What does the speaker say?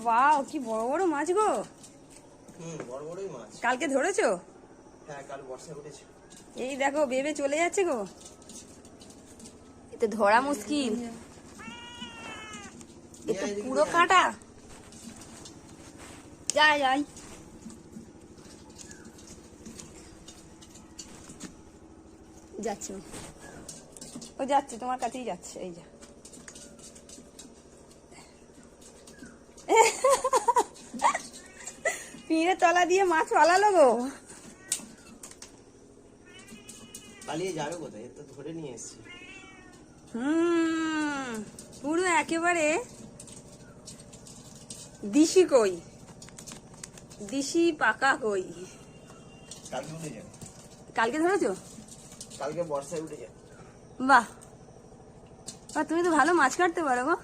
Wow, কি বড় বড় মাছ গো। বড় বড়ই মাছ। কালকে ধরেছো? হ্যাঁ, কাল বর্ষা উঠেছে। এই দেখো বেবে চলে যাচ্ছে গো, এতে ধরা মুশকিল, এ তো পুরো কাঁটা। যাই যাই, যাচ্ছে ও, যাচ্ছে তোমার কাছেই যাচ্ছে। এই যা, পিঁড়ে তলা দিয়ে মাছ পালালো গো। পালিয়ে যাবে কোথায়? তো ধরে নিয়ে এসেছি। পুরো একেবারে দিশি কই, দিশি পাকা কই। কালকে উঠে যাবে। কালকে ধরেছো? কালকে বর্ষায় উঠে যাবে। বাহ, তুমি তো ভালো মাছ কাটতে পারো গো।